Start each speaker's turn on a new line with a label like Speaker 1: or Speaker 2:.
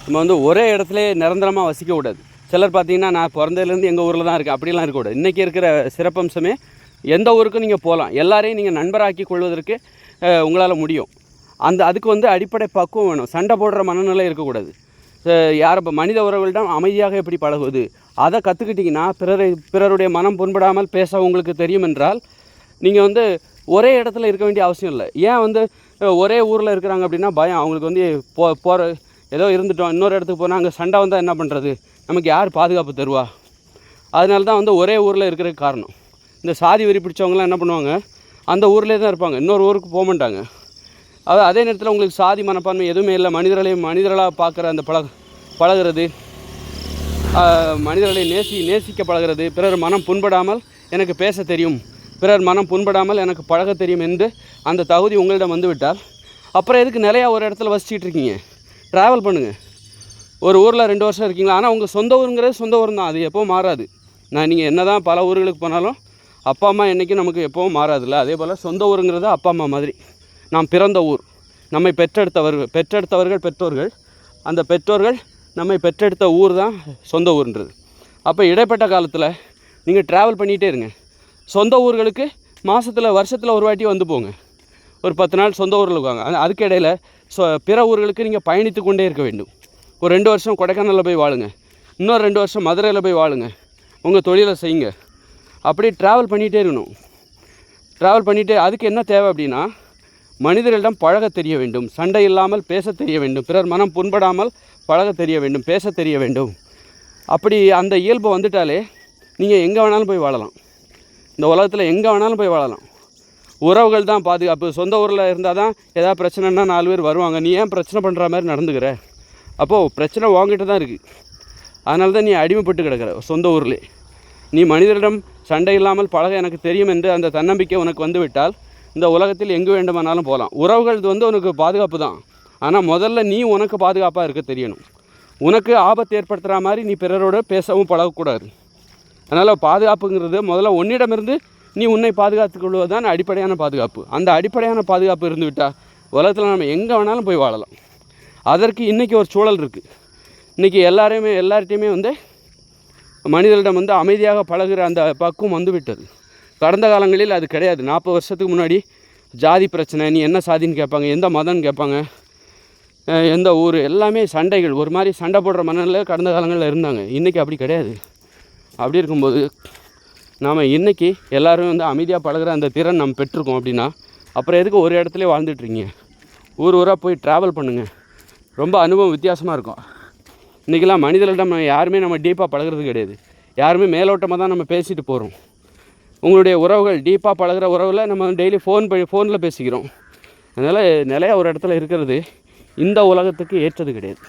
Speaker 1: நம்ம வந்து ஒரே இடத்துல நிரந்தரமாக வசிக்கக்கூடாது. சிலர் பார்த்திங்கன்னா நான் பிறந்ததுலேருந்து எங்கள் ஊரில் தான் இருக்கேன், அப்படிலாம் இருக்கக்கூடாது. இன்றைக்கி இருக்கிற சிறப்பம்சமே எந்த ஊருக்கும் நீங்கள் போகலாம், எல்லாரையும் நீங்கள் நண்பராக்கி கொள்வதற்கு உங்களால் முடியும். அதுக்கு வந்து அடிப்படை பக்குவம் வேணும். சண்டை போடுற மனநிலை இருக்கக்கூடாது. யார் இப்போ மனித உறவுகளிடம் அமைதியாக எப்படி பழகுவது அதை கற்றுக்கிட்டிங்கன்னா பிறருடைய மனம் புண்படாமல் பேச உங்களுக்கு தெரியும் என்றால் நீங்கள் வந்து ஒரே இடத்துல இருக்க வேண்டிய அவசியம் இல்லை. ஏன் வந்து ஒரே ஊரில் இருக்கிறாங்க அப்படின்னா பயம். அவங்களுக்கு வந்து போகிற ஏதோ இருந்துட்டோம், இன்னொரு இடத்துக்கு போனால் அங்கே சண்டை வந்தால் என்ன பண்ணுறது, நமக்கு யார் பாதுகாப்பு தருவா? அதனால தான் வந்து ஒரே ஊரில் இருக்கிறதுக்கு காரணம். இந்த சாதி வெறி பிடிச்சவங்களாம் என்ன பண்ணுவாங்க, அந்த ஊர்லேயே தான் இருப்பாங்க, இன்னொரு ஊருக்கு போக மாட்டாங்க. அதே நேரத்தில் உங்களுக்கு சாதி மனப்பான்மை எதுவுமே இல்லை, மனிதர்களாக பார்க்குற அந்த பழகிறது, மனிதர்களை நேசிக்க பழகிறது, பிறர் மனம் புண்படாமல் எனக்கு பேச தெரியும், பிறர் மனம் புண்படாமல் எனக்கு பழக தெரியும் என்று அந்த தகுதி உங்களிடம் வந்துவிட்டால் அப்புறம் எதுக்கு நிலையாக ஒரு இடத்துல வசிச்சிட்டு இருக்கீங்க? ட்ராவல் பண்ணுங்கள். ஒரு ஊரில் 2 வருஷம் இருக்கீங்களா, ஆனால் உங்கள் சொந்த ஊருங்கிறது சொந்த ஊர் தான், அது எப்போவும் மாறாது. நீங்கள் என்ன தான் பல ஊர்களுக்கு போனாலும் அப்பா அம்மா என்றைக்கும் நமக்கு எப்போவும் மாறாதில்ல. அதே போல் சொந்த ஊருங்கிறது அப்பா அம்மா மாதிரி. நாம் பிறந்த ஊர், நம்மை பெற்றெடுத்தவர்கள் பெற்றோர்கள், அந்த பெற்றோர்கள் நம்மை பெற்றெடுத்த ஊர் தான் சொந்த ஊர்ன்றது. அப்போ இடைப்பட்ட காலத்தில் நீங்கள் ட்ராவல் பண்ணிகிட்டே இருங்க. சொந்த ஊர்களுக்கு வருஷத்தில் ஒரு வாட்டி வந்து போங்க. ஒரு 10 நாள் சொந்த ஊரில் இருக்காங்க, அதுக்கு இடையில் பிற ஊர்களுக்கு நீங்கள் பயணித்து கொண்டே இருக்க வேண்டும். ஒரு 2 வருஷம் கொடைக்கானலில் போய் வாழுங்க, இன்னொரு 2 வருஷம் மதுரையில் போய் வாழுங்க, உங்கள் தொழிலை செய்யுங்க. அப்படி ட்ராவல் பண்ணிகிட்டே இருக்கணும். அதுக்கு என்ன தேவை அப்படின்னா, மனிதர்களிடம் பழக தெரிய வேண்டும், சண்டை இல்லாமல் பேச தெரிய வேண்டும், பிறர் மனம் புண்படாமல் பழக தெரிய வேண்டும், பேச தெரிய வேண்டும். அப்படி அந்த இயல்பு வந்துட்டாலே நீங்கள் எங்கே வேணாலும் போய் வாழலாம். இந்த உலகத்தில் எங்கே வேணாலும் போய் வாழலாம். உறவுகள் தான் பாதுகாப்பு. சொந்த ஊரில் இருந்தால் தான் ஏதாவது பிரச்சனைனா 4 பேர் வருவாங்க, நீ ஏன் பிரச்சனை பண்ணுற மாதிரி நடந்துக்கிற? அப்போது பிரச்சனை வாங்கிட்டு தான் இருக்குது. அதனால தான் நீ அடிமைப்பட்டு கிடக்கிற சொந்த ஊரில். நீ மனிதரிடம் சண்டை இல்லாமல் பழக எனக்கு தெரியும் என்று அந்த தன்னம்பிக்கை உனக்கு வந்து விட்டால் இந்த உலகத்தில் எங்கு வேண்டுமானாலும் போகலாம். உறவுகள் வந்து உனக்கு பாதுகாப்பு தான், ஆனால் முதல்ல நீ உனக்கு பாதுகாப்பாக இருக்க தெரியணும். உனக்கு ஆபத்து ஏற்படுத்துகிற மாதிரி நீ பிறரோடு பேசவும் பழகக்கூடாது. அதனால் பாதுகாப்புங்கிறது முதல்ல உன்னிடமிருந்து நீ உன்னை பாதுகாத்து கொள்வது தான் அடிப்படையான பாதுகாப்பு. அந்த அடிப்படையான பாதுகாப்பு இருந்து விட்டால் உலகத்தில் நம்ம எங்கே வேணாலும் போய் வாழலாம். அதற்கு இன்றைக்கி ஒரு சூழல் இருக்குது. இன்றைக்கி எல்லார்ட்டையுமே வந்து மனிதர்களிடம் வந்து அமைதியாக பழகுற அந்த பக்குவம் வந்து விட்டது. கடந்த காலங்களில் அது கிடையாது. 40 வருஷத்துக்கு முன்னாடி ஜாதி பிரச்சனை, நீ என்ன சாதின்னு கேட்பாங்க, எந்த மதம்னு கேட்பாங்க, எந்த ஊர், எல்லாமே சண்டைகள், ஒரு மாதிரி சண்டை போடுற மனநிலையில் கடந்த காலங்களில் இருந்தாங்க. இன்றைக்கி அப்படி கிடையாது. அப்படி இருக்கும்போது நாம் இன்றைக்கி எல்லோரும் வந்து அமைதியாக பழகிற அந்த திறன் நம்ம பெற்றிருக்கோம் அப்படின்னா அப்புறம் எதுக்கு ஒரு இடத்துல வாழ்ந்துட்டுருக்கீங்க? ஊராக போய் ட்ராவல் பண்ணுங்கள். ரொம்ப அனுபவம் வித்தியாசமாக இருக்கும். இன்றைக்கெல்லாம் மனிதர்களிடம் யாருமே நம்ம டீப்பாக பழகிறது கிடையாது. யாருமே மேலோட்டமாக தான் நம்ம பேசிட்டு போகிறோம். உங்களுடைய உறவுகள் டீப்பாக பழகிற உறவில் நம்ம டெய்லி ஃபோனில் பேசிக்கிறோம். அதனால் நிலையாக ஒரு இடத்துல இருக்கிறது இந்த உலகத்துக்கு ஏற்றது கிடையாது.